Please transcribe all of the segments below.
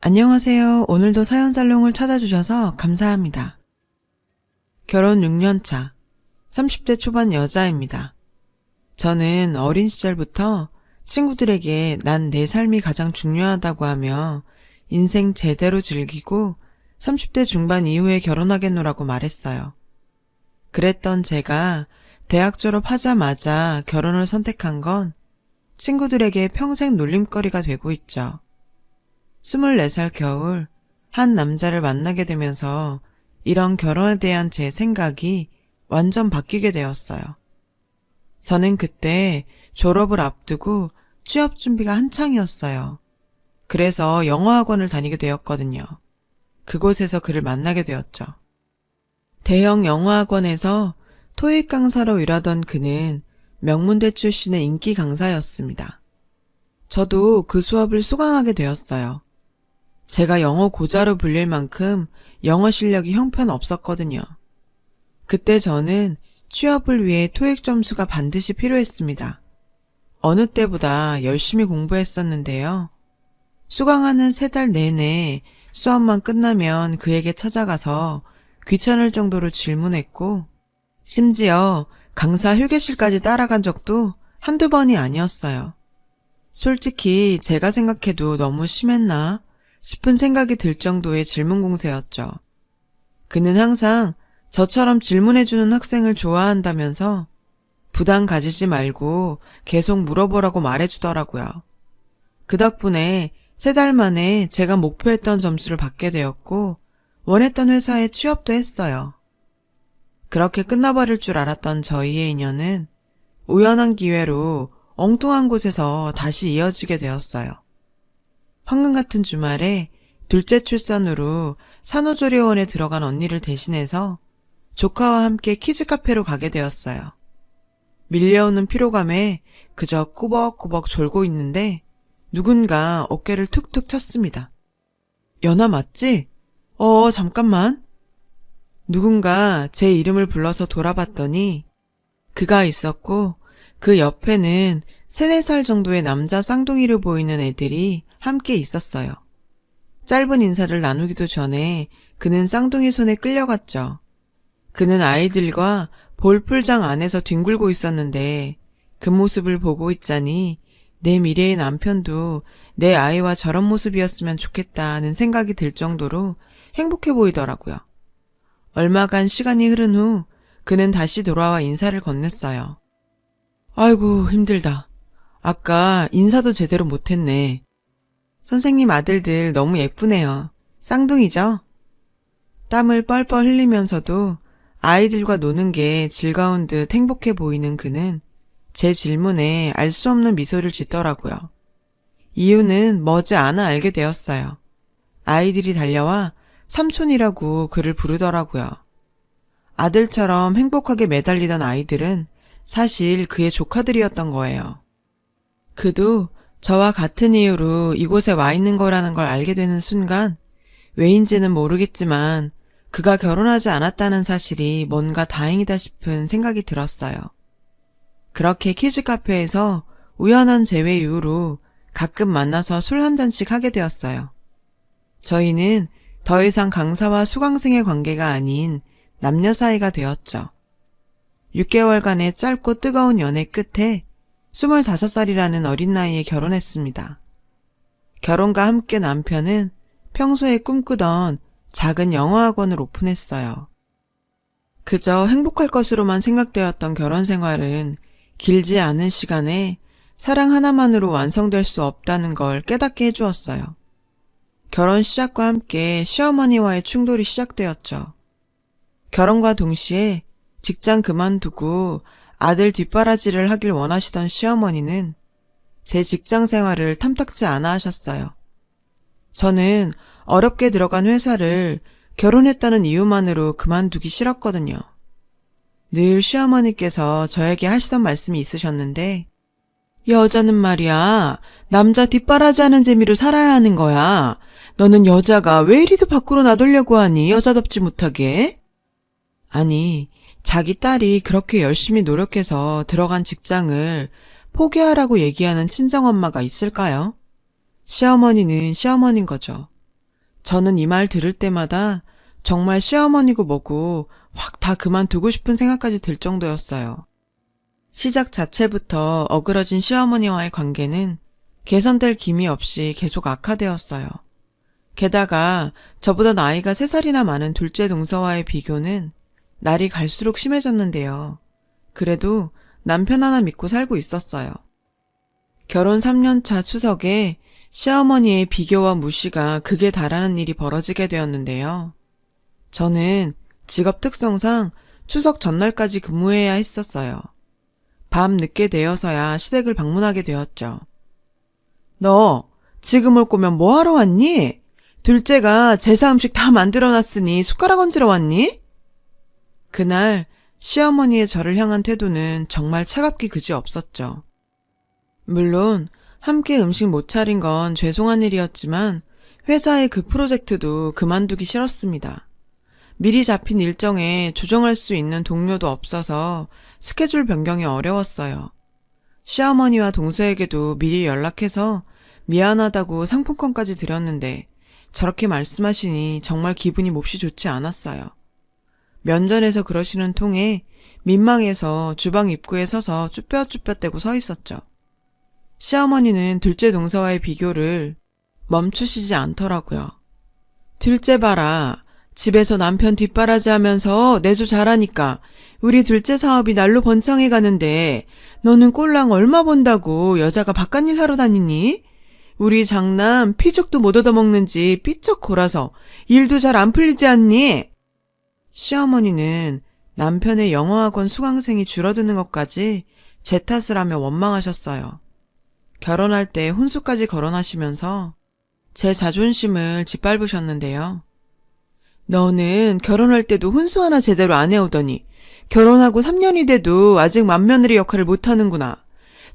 안녕하세요. 오늘도 사연살롱을 찾아주셔서 감사합니다. 결혼 6년차, 30대 초반 여자입니다. 저는 어린 시절부터 친구들에게 난 내 삶이 가장 중요하다고 하며 인생 제대로 즐기고 30대 중반 이후에 결혼하겠노라고 말했어요. 그랬던 제가 대학 졸업하자마자 결혼을 선택한 건 친구들에게 평생 놀림거리가 되고 있죠. 24살 겨울 한 남자를 만나게 되면서 이런 결혼에 대한 제 생각이 완전 바뀌게 되었어요. 저는 그때 졸업을 앞두고 취업 준비가 한창이었어요. 그래서 영어학원을 다니게 되었거든요. 그곳에서 그를 만나게 되었죠. 대형 영어학원에서 토익 강사로 일하던 그는 명문대 출신의 인기 강사였습니다. 저도 그 수업을 수강하게 되었어요. 제가 영어 고자로 불릴 만큼 영어 실력이 형편없었거든요. 그때 저는 취업을 위해 토익 점수가 반드시 필요했습니다. 어느 때보다 열심히 공부했었는데요. 수강하는 3달 내내 수업만 끝나면 그에게 찾아가서 귀찮을 정도로 질문했고, 심지어 강사 휴게실까지 따라간 적도 한두 번이 아니었어요. 솔직히 제가 생각해도 너무 심했나 싶은 생각이 들 정도의 질문 공세였죠. 그는 항상 저처럼 질문해주는 학생을 좋아한다면서 부담 가지지 말고 계속 물어보라고 말해주더라고요. 그 덕분에 3달 만에 제가 목표했던 점수를 받게 되었고 원했던 회사에 취업도 했어요. 그렇게 끝나버릴 줄 알았던 저희의 인연은 우연한 기회로 엉뚱한 곳에서 다시 이어지게 되었어요. 황금 같은 주말에 둘째 출산으로 산후조리원에 들어간 언니를 대신해서 조카와 함께 키즈카페로 가게 되었어요. 밀려오는 피로감에 그저 꾸벅꾸벅 졸고 있는데 누군가 어깨를 툭툭 쳤습니다. 연아 맞지? 잠깐만. 누군가 제 이름을 불러서 돌아봤더니 그가 있었고 그 옆에는 3, 4살 정도의 남자 쌍둥이로 보이는 애들이 함께 있었어요. 짧은 인사를 나누기도 전에 그는 쌍둥이 손에 끌려갔죠. 그는 아이들과 볼풀장 안에서 뒹굴고 있었는데 그 모습을 보고 있자니 내 미래의 남편도 내 아이와 저런 모습이었으면 좋겠다는 생각이 들 정도로 행복해 보이더라고요. 얼마간 시간이 흐른 후 그는 다시 돌아와 인사를 건넸어요. 아이고 힘들다. 아까 인사도 제대로 못했네. 선생님 아들들 너무 예쁘네요. 쌍둥이죠? 땀을 뻘뻘 흘리면서도 아이들과 노는 게 즐거운 듯 행복해 보이는 그는 제 질문에 알 수 없는 미소를 짓더라고요. 이유는 머지않아 알게 되었어요. 아이들이 달려와 삼촌이라고 그를 부르더라고요. 아들처럼 행복하게 매달리던 아이들은 사실 그의 조카들이었던 거예요. 그도 저와 같은 이유로 이곳에 와 있는 거라는 걸 알게 되는 순간 왜인지는 모르겠지만 그가 결혼하지 않았다는 사실이 뭔가 다행이다 싶은 생각이 들었어요. 그렇게 키즈카페에서 우연한 재회 이후로 가끔 만나서 술 한 잔씩 하게 되었어요. 저희는 더 이상 강사와 수강생의 관계가 아닌 남녀 사이가 되었죠. 6개월간의 짧고 뜨거운 연애 끝에 25살이라는 어린 나이에 결혼했습니다. 결혼과 함께 남편은 평소에 꿈꾸던 작은 영어학원을 오픈했어요. 그저 행복할 것으로만 생각되었던 결혼 생활은 길지 않은 시간에 사랑 하나만으로 완성될 수 없다는 걸 깨닫게 해주었어요. 결혼 시작과 함께 시어머니와의 충돌이 시작되었죠. 결혼과 동시에 직장 그만두고 아들 뒷바라지를 하길 원하시던 시어머니는 제 직장 생활을 탐탁지 않아 하셨어요. 저는 어렵게 들어간 회사를 결혼했다는 이유만으로 그만두기 싫었거든요. 늘 시어머니께서 저에게 하시던 말씀이 있으셨는데, 여자는 말이야, 남자 뒷바라지 하는 재미로 살아야 하는 거야. 너는 여자가 왜 이리도 밖으로 나돌려고 하니, 여자답지 못하게? 아니, 자기 딸이 그렇게 열심히 노력해서 들어간 직장을 포기하라고 얘기하는 친정엄마가 있을까요? 시어머니는 시어머니인 거죠. 저는 이 말 들을 때마다 정말 시어머니고 뭐고 확 다 그만두고 싶은 생각까지 들 정도였어요. 시작 자체부터 어그러진 시어머니와의 관계는 개선될 기미 없이 계속 악화되었어요. 게다가 저보다 나이가 3살이나 많은 둘째 동서와의 비교는 날이 갈수록 심해졌는데요. 그래도 남편 하나 믿고 살고 있었어요. 결혼 3년 차 추석에 시어머니의 비교와 무시가 극에 달하는 일이 벌어지게 되었는데요. 저는 직업 특성상 추석 전날까지 근무해야 했었어요. 밤 늦게 되어서야 시댁을 방문하게 되었죠. 너 지금 올 거면 뭐하러 왔니? 둘째가 제사 음식 다 만들어놨으니 숟가락 얹으러 왔니? 그날 시어머니의 저를 향한 태도는 정말 차갑기 그지 없었죠. 물론 함께 음식 못 차린 건 죄송한 일이었지만 회사의 그 프로젝트도 그만두기 싫었습니다. 미리 잡힌 일정에 조정할 수 있는 동료도 없어서 스케줄 변경이 어려웠어요. 시어머니와 동서에게도 미리 연락해서 미안하다고 상품권까지 드렸는데 저렇게 말씀하시니 정말 기분이 몹시 좋지 않았어요. 면전에서 그러시는 통에 민망해서 주방 입구에 서서 쭈뼛쭈뼛대고 서 있었죠. 시어머니는 둘째 동서와의 비교를 멈추시지 않더라고요. 둘째 봐라. 집에서 남편 뒷바라지 하면서 내조 잘하니까 우리 둘째 사업이 날로 번창해 가는데 너는 꼴랑 얼마 번다고 여자가 바깥일 하러 다니니? 우리 장남 피죽도 못 얻어먹는지 삐쩍 골아서 일도 잘 안 풀리지 않니? 시어머니는 남편의 영어학원 수강생이 줄어드는 것까지 제 탓을 하며 원망하셨어요. 결혼할 때 혼수까지 거론하시면서 제 자존심을 짓밟으셨는데요. 너는 결혼할 때도 혼수 하나 제대로 안 해오더니 결혼하고 3년이 돼도 아직 맏며느리 역할을 못하는구나.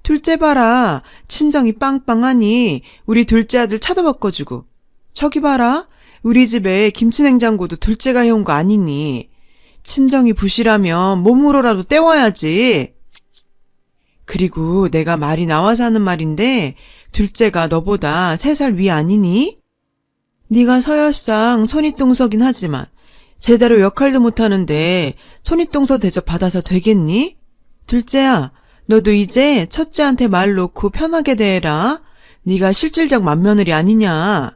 둘째 봐라. 친정이 빵빵하니 우리 둘째 아들 차도 바꿔주고. 저기 봐라. 우리 집에 김치냉장고도 둘째가 해온 거 아니니. 친정이 부실하면 몸으로라도 때워야지. 그리고 내가 말이 나와서 하는 말인데 둘째가 너보다 3살 위 아니니? 네가 서열상 손윗동서긴 하지만 제대로 역할도 못하는데 손윗동서 대접 받아서 되겠니? 둘째야, 너도 이제 첫째한테 말 놓고 편하게 대해라. 네가 실질적 맏며느리 아니냐.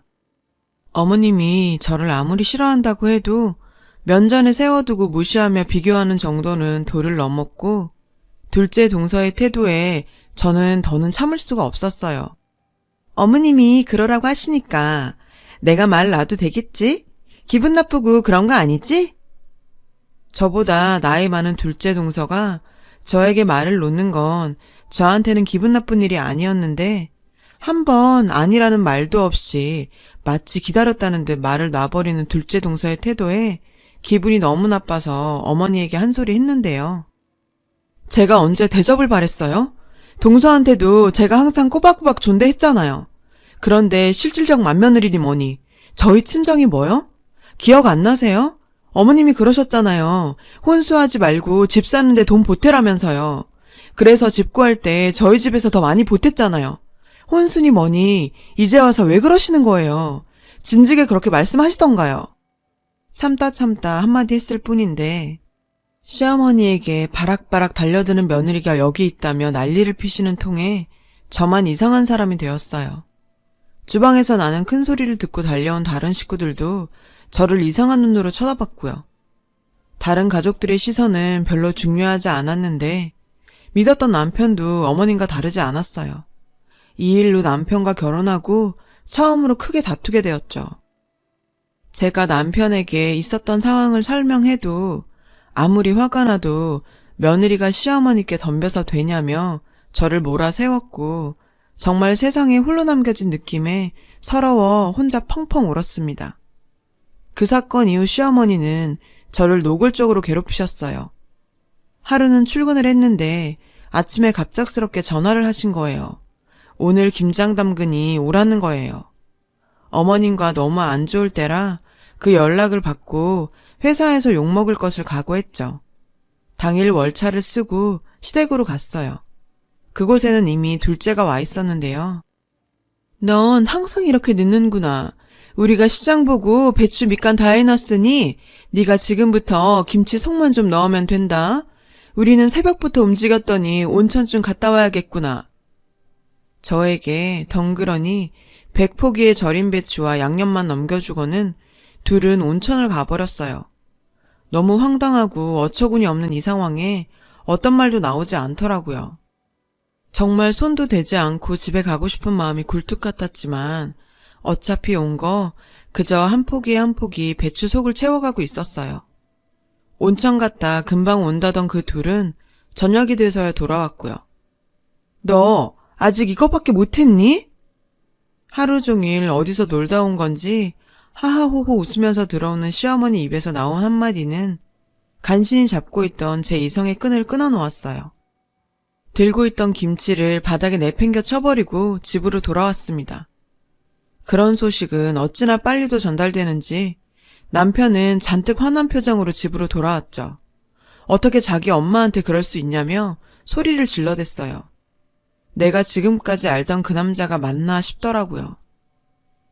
어머님이 저를 아무리 싫어한다고 해도 면전에 세워두고 무시하며 비교하는 정도는 도를 넘었고 둘째 동서의 태도에 저는 더는 참을 수가 없었어요. 어머님이 그러라고 하시니까 내가 말 놔도 되겠지? 기분 나쁘고 그런 거 아니지? 저보다 나이 많은 둘째 동서가 저에게 말을 놓는 건 저한테는 기분 나쁜 일이 아니었는데 한 번 아니라는 말도 없이 마치 기다렸다는 듯 말을 놔버리는 둘째 동서의 태도에 기분이 너무 나빠서 어머니에게 한 소리 했는데요. 제가 언제 대접을 바랬어요? 동서한테도 제가 항상 꼬박꼬박 존대했잖아요. 그런데 실질적 맏며느리니 뭐니? 저희 친정이 뭐요? 기억 안 나세요? 어머님이 그러셨잖아요. 혼수하지 말고 집 사는데 돈 보태라면서요. 그래서 집 구할 때 저희 집에서 더 많이 보탰잖아요. 혼수니 뭐니 이제 와서 왜 그러시는 거예요? 진즉에 그렇게 말씀하시던가요. 참다 한마디 했을 뿐인데 시어머니에게 바락바락 달려드는 며느리가 여기 있다며 난리를 피시는 통에 저만 이상한 사람이 되었어요. 주방에서 나는 큰 소리를 듣고 달려온 다른 식구들도 저를 이상한 눈으로 쳐다봤고요. 다른 가족들의 시선은 별로 중요하지 않았는데 믿었던 남편도 어머님과 다르지 않았어요. 이 일로 남편과 결혼하고 처음으로 크게 다투게 되었죠. 제가 남편에게 있었던 상황을 설명해도 아무리 화가 나도 며느리가 시어머니께 덤벼서 되냐며 저를 몰아세웠고 정말 세상에 홀로 남겨진 느낌에 서러워 혼자 펑펑 울었습니다. 그 사건 이후 시어머니는 저를 노골적으로 괴롭히셨어요. 하루는 출근을 했는데 아침에 갑작스럽게 전화를 하신 거예요. 오늘 김장 담그니 오라는 거예요. 어머님과 너무 안 좋을 때라 그 연락을 받고 회사에서 욕먹을 것을 각오했죠. 당일 월차를 쓰고 시댁으로 갔어요. 그곳에는 이미 둘째가 와 있었는데요. 넌 항상 이렇게 늦는구나. 우리가 시장 보고 배추 밑간 다 해놨으니 네가 지금부터 김치 속만 좀 넣으면 된다. 우리는 새벽부터 움직였더니 온천쯤 갔다 와야겠구나. 저에게 덩그러니 100포기의 절인 배추와 양념만 넘겨주고는 둘은 온천을 가버렸어요. 너무 황당하고 어처구니 없는 이 상황에 어떤 말도 나오지 않더라고요. 정말 손도 대지 않고 집에 가고 싶은 마음이 굴뚝 같았지만 어차피 온 거 그저 한 포기 한 포기 배추 속을 채워가고 있었어요. 온천 갔다 금방 온다던 그 둘은 저녁이 돼서야 돌아왔고요. 너 아직 이것밖에 못했니? 하루 종일 어디서 놀다 온 건지 하하호호 웃으면서 들어오는 시어머니 입에서 나온 한마디는 간신히 잡고 있던 제 이성의 끈을 끊어놓았어요. 들고 있던 김치를 바닥에 내팽겨 쳐버리고 집으로 돌아왔습니다. 그런 소식은 어찌나 빨리도 전달되는지 남편은 잔뜩 화난 표정으로 집으로 돌아왔죠. 어떻게 자기 엄마한테 그럴 수 있냐며 소리를 질러댔어요. 내가 지금까지 알던 그 남자가 맞나 싶더라고요.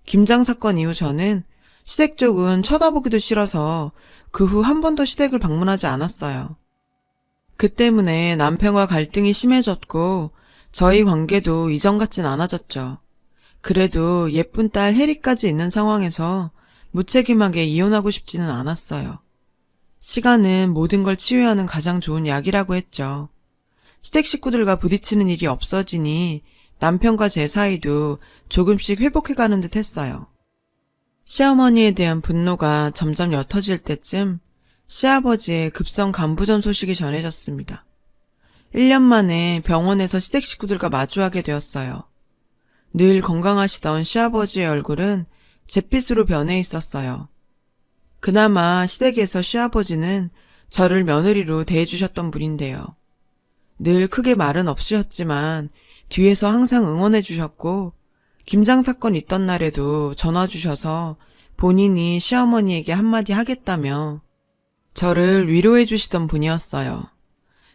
김장 사건 이후 저는 시댁 쪽은 쳐다보기도 싫어서 그 후 한 번도 시댁을 방문하지 않았어요. 그 때문에 남편과 갈등이 심해졌고 저희 관계도 이전 같진 않아졌죠. 그래도 예쁜 딸 혜리까지 있는 상황에서 무책임하게 이혼하고 싶지는 않았어요. 시간은 모든 걸 치유하는 가장 좋은 약이라고 했죠. 시댁 식구들과 부딪히는 일이 없어지니 남편과 제 사이도 조금씩 회복해가는 듯 했어요. 시어머니에 대한 분노가 점점 옅어질 때쯤 시아버지의 급성 간부전 소식이 전해졌습니다. 1년 만에 병원에서 시댁 식구들과 마주하게 되었어요. 늘 건강하시던 시아버지의 얼굴은 잿빛으로 변해 있었어요. 그나마 시댁에서 시아버지는 저를 며느리로 대해주셨던 분인데요. 늘 크게 말은 없으셨지만 뒤에서 항상 응원해 주셨고 김장 사건 있던 날에도 전화 주셔서 본인이 시어머니에게 한마디 하겠다며 저를 위로해 주시던 분이었어요.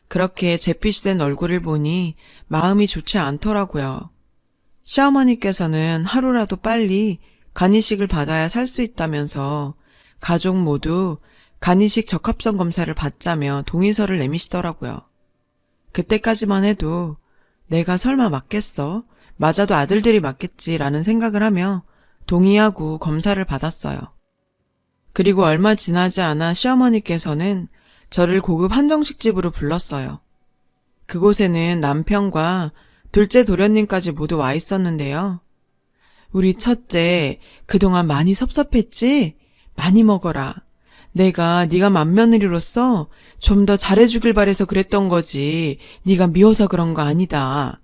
그렇게 잿빛이 된 얼굴을 보니 마음이 좋지 않더라고요. 시어머니께서는 하루라도 빨리 간이식을 받아야 살 수 있다면서 가족 모두 간이식 적합성 검사를 받자며 동의서를 내미시더라고요. 그때까지만 해도 내가 설마 맞겠어? 맞아도 아들들이 맞겠지라는 생각을 하며 동의하고 검사를 받았어요. 그리고 얼마 지나지 않아 시어머니께서는 저를 고급 한정식집으로 불렀어요. 그곳에는 남편과 둘째 도련님까지 모두 와 있었는데요. 우리 첫째, 그동안 많이 섭섭했지? 많이 먹어라. 내가 네가 맏며느리로서 좀 더 잘해주길 바래서 그랬던 거지. 네가 미워서 그런 거 아니다.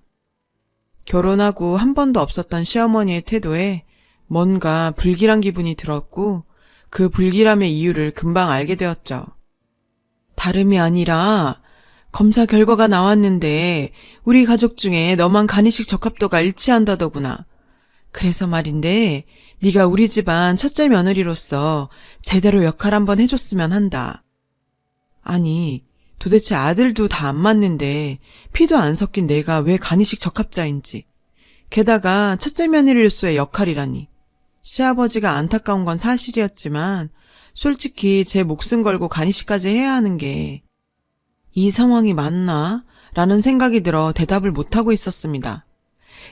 결혼하고 한 번도 없었던 시어머니의 태도에 뭔가 불길한 기분이 들었고 그 불길함의 이유를 금방 알게 되었죠. 다름이 아니라 검사 결과가 나왔는데 우리 가족 중에 너만 간이식 적합도가 일치한다더구나. 그래서 말인데 네가 우리 집안 첫째 며느리로서 제대로 역할 한번 해줬으면 한다. 아니, 도대체 아들도 다 안 맞는데 피도 안 섞인 내가 왜 간이식 적합자인지. 게다가 첫째 며느리로서의 역할이라니. 시아버지가 안타까운 건 사실이었지만 솔직히 제 목숨 걸고 간이식까지 해야 하는 게 이 상황이 맞나? 라는 생각이 들어 대답을 못하고 있었습니다.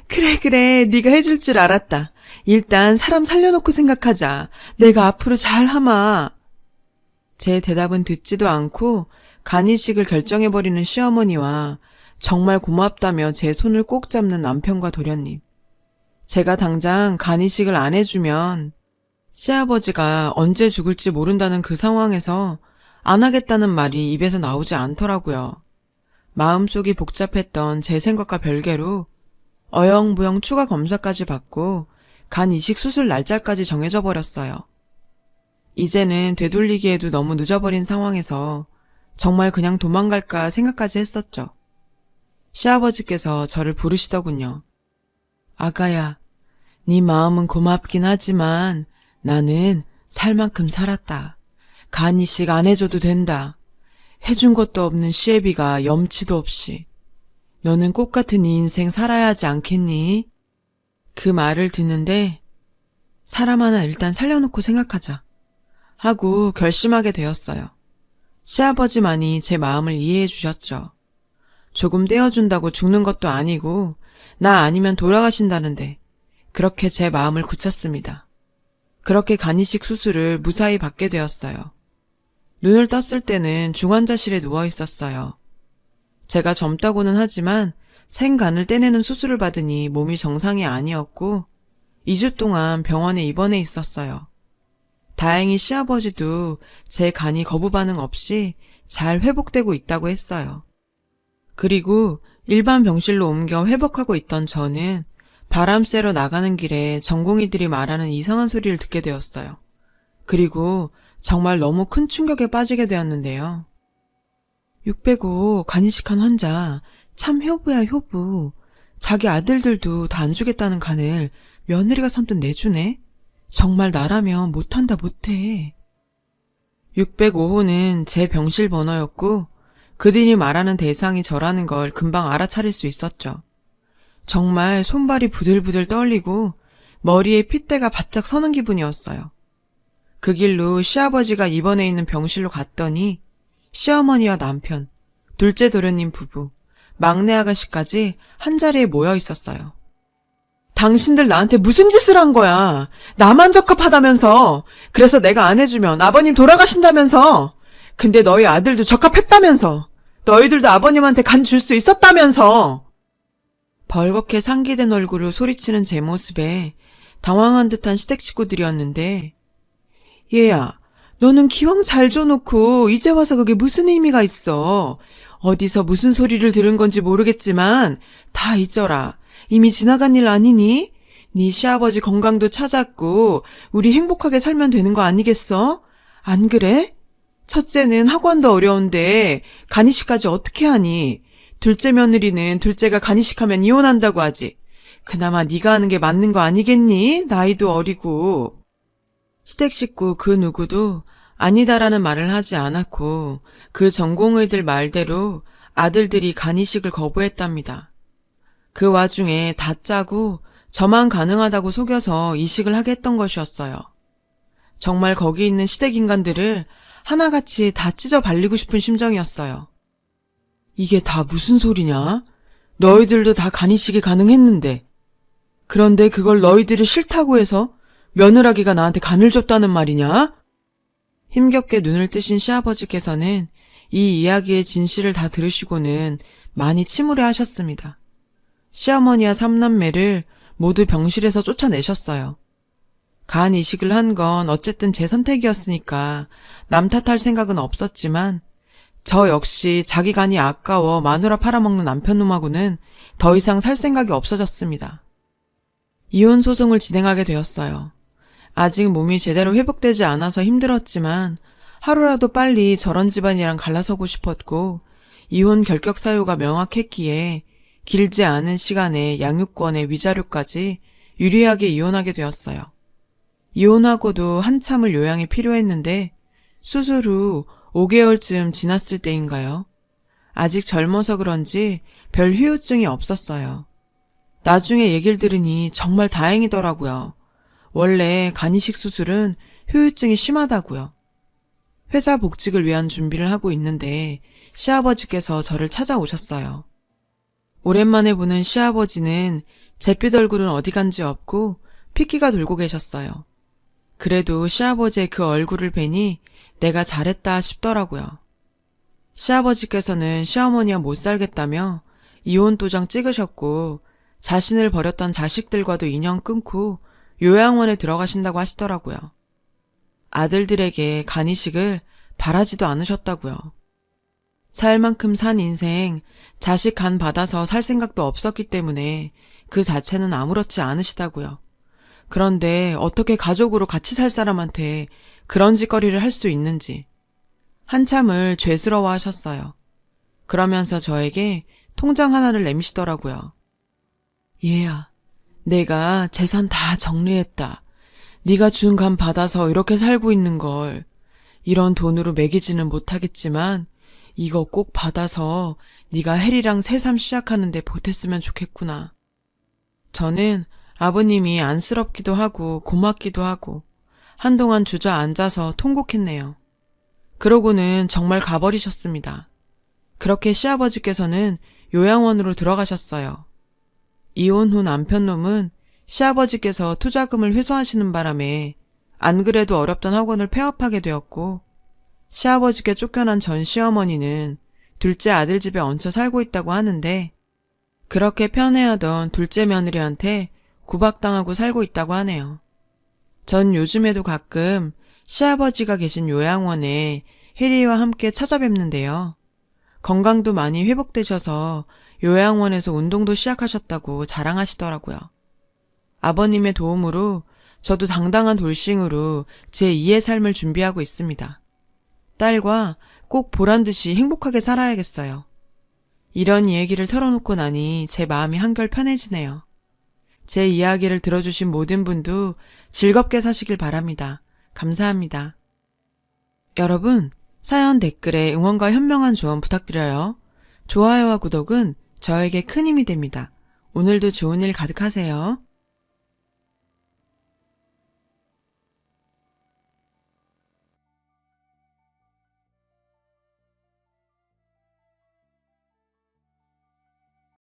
그래, 네가 해줄 줄 알았다. 일단 사람 살려놓고 생각하자. 내가 앞으로 잘 하마. 제 대답은 듣지도 않고 간이식을 결정해버리는 시어머니와 정말 고맙다며 제 손을 꼭 잡는 남편과 도련님. 제가 당장 간이식을 안 해주면 시아버지가 언제 죽을지 모른다는 그 상황에서 안 하겠다는 말이 입에서 나오지 않더라고요. 마음속이 복잡했던 제 생각과 별개로 어영부영 추가 검사까지 받고 간 이식 수술 날짜까지 정해져 버렸어요. 이제는 되돌리기에도 너무 늦어버린 상황에서 정말 그냥 도망갈까 생각까지 했었죠. 시아버지께서 저를 부르시더군요. 아가야, 네 마음은 고맙긴 하지만 나는 살 만큼 살았다. 간 이식 안 해줘도 된다. 해준 것도 없는 시애비가 염치도 없이. 너는 꽃같은 이 인생 살아야 하지 않겠니? 그 말을 듣는데 사람 하나 일단 살려놓고 생각하자 하고 결심하게 되었어요. 시아버지만이 제 마음을 이해해 주셨죠. 조금 떼어준다고 죽는 것도 아니고 나 아니면 돌아가신다는데 그렇게 제 마음을 굳혔습니다. 그렇게 간이식 수술을 무사히 받게 되었어요. 눈을 떴을 때는 중환자실에 누워 있었어요. 제가 젊다고는 하지만 생간을 떼내는 수술을 받으니 몸이 정상이 아니었고 2주 동안 병원에 입원해 있었어요. 다행히 시아버지도 제 간이 거부 반응 없이 잘 회복되고 있다고 했어요. 그리고 일반 병실로 옮겨 회복하고 있던 저는 바람 쐬러 나가는 길에 전공의들이 말하는 이상한 소리를 듣게 되었어요. 그리고 정말 너무 큰 충격에 빠지게 되었는데요. 605 간이식한 환자 참 효부야 효부. 자기 아들들도 다 안 주겠다는 간을 며느리가 선뜻 내주네. 정말 나라면 못한다 못해. 605호는 제 병실 번호였고 그들이 말하는 대상이 저라는 걸 금방 알아차릴 수 있었죠. 정말 손발이 부들부들 떨리고 머리에 핏대가 바짝 서는 기분이었어요. 그 길로 시아버지가 입원해 있는 병실로 갔더니 시어머니와 남편, 둘째 도련님 부부, 막내 아가씨까지 한자리에 모여 있었어요. 당신들 나한테 무슨 짓을 한 거야? 나만 적합하다면서. 그래서 내가 안 해주면 아버님 돌아가신다면서. 근데 너희 아들도 적합했다면서. 너희들도 아버님한테 간 줄 수 있었다면서. 벌겋게 상기된 얼굴로 소리치는 제 모습에 당황한 듯한 시댁 식구들이었는데 얘야, 너는 기왕 잘 줘놓고 이제 와서 그게 무슨 의미가 있어. 어디서 무슨 소리를 들은 건지 모르겠지만 다 잊어라. 이미 지나간 일 아니니? 네 시아버지 건강도 찾았고 우리 행복하게 살면 되는 거 아니겠어? 안 그래? 첫째는 학원도 어려운데 간이식까지 어떻게 하니? 둘째 며느리는 둘째가 간이식하면 이혼한다고 하지. 그나마 네가 하는 게 맞는 거 아니겠니? 나이도 어리고. 시댁 식구 그 누구도 아니다라는 말을 하지 않았고 그 전공의들 말대로 아들들이 간이식을 거부했답니다. 그 와중에 다 짜고 저만 가능하다고 속여서 이식을 하게 했던 것이었어요. 정말 거기 있는 시댁 인간들을 하나같이 다 찢어 발리고 싶은 심정이었어요. 이게 다 무슨 소리냐? 너희들도 다 간이식이 가능했는데. 그런데 그걸 너희들이 싫다고 해서 며느라기가 나한테 간을 줬다는 말이냐? 힘겹게 눈을 뜨신 시아버지께서는 이 이야기의 진실을 다 들으시고는 많이 침울해 하셨습니다. 시어머니와 삼남매를 모두 병실에서 쫓아내셨어요. 간 이식을 한 건 어쨌든 제 선택이었으니까 남 탓할 생각은 없었지만 저 역시 자기 간이 아까워 마누라 팔아먹는 남편놈하고는 더 이상 살 생각이 없어졌습니다. 이혼 소송을 진행하게 되었어요. 아직 몸이 제대로 회복되지 않아서 힘들었지만 하루라도 빨리 저런 집안이랑 갈라서고 싶었고 이혼 결격 사유가 명확했기에 길지 않은 시간에 양육권의 위자료까지 유리하게 이혼하게 되었어요. 이혼하고도 한참을 요양이 필요했는데 수술 후 5개월쯤 지났을 때인가요? 아직 젊어서 그런지 별 후유증이 없었어요. 나중에 얘기를 들으니 정말 다행이더라고요. 원래 간이식 수술은 후유증이 심하다고요. 회사 복직을 위한 준비를 하고 있는데 시아버지께서 저를 찾아오셨어요. 오랜만에 보는 시아버지는 잿빛 얼굴은 어디 간지 없고 핏기가 돌고 계셨어요. 그래도 시아버지의 그 얼굴을 뵈니 내가 잘했다 싶더라고요. 시아버지께서는 시어머니와 못 살겠다며 이혼 도장 찍으셨고 자신을 버렸던 자식들과도 인연 끊고 요양원에 들어가신다고 하시더라고요. 아들들에게 간이식을 바라지도 않으셨다고요. 살 만큼 산 인생, 자식 간 받아서 살 생각도 없었기 때문에 그 자체는 아무렇지 않으시다고요. 그런데 어떻게 가족으로 같이 살 사람한테 그런 짓거리를 할 수 있는지 한참을 죄스러워 하셨어요. 그러면서 저에게 통장 하나를 내미시더라고요. 얘야, 내가 재산 다 정리했다. 네가 준 간 받아서 이렇게 살고 있는 걸 이런 돈으로 먹이지는 못하겠지만 이거 꼭 받아서 네가 혜리랑 새삼 시작하는데 보탰으면 좋겠구나. 저는 아버님이 안쓰럽기도 하고 고맙기도 하고 한동안 주저앉아서 통곡했네요. 그러고는 정말 가버리셨습니다. 그렇게 시아버지께서는 요양원으로 들어가셨어요. 이혼 후 남편놈은 시아버지께서 투자금을 회수하시는 바람에 안 그래도 어렵던 학원을 폐업하게 되었고, 시아버지께 쫓겨난 전 시어머니는 둘째 아들 집에 얹혀 살고 있다고 하는데, 그렇게 편애하던 둘째 며느리한테 구박당하고 살고 있다고 하네요. 전 요즘에도 가끔 시아버지가 계신 요양원에 혜리와 함께 찾아뵙는데요. 건강도 많이 회복되셔서 요양원에서 운동도 시작하셨다고 자랑하시더라고요. 아버님의 도움으로 저도 당당한 돌싱으로 제2의 삶을 준비하고 있습니다. 딸과 꼭 보란듯이 행복하게 살아야겠어요. 이런 이야기를 털어놓고 나니 제 마음이 한결 편해지네요. 제 이야기를 들어주신 모든 분도 즐겁게 사시길 바랍니다. 감사합니다. 여러분, 사연 댓글에 응원과 현명한 조언 부탁드려요. 좋아요와 구독은 저에게 큰 힘이 됩니다. 오늘도 좋은 일 가득하세요.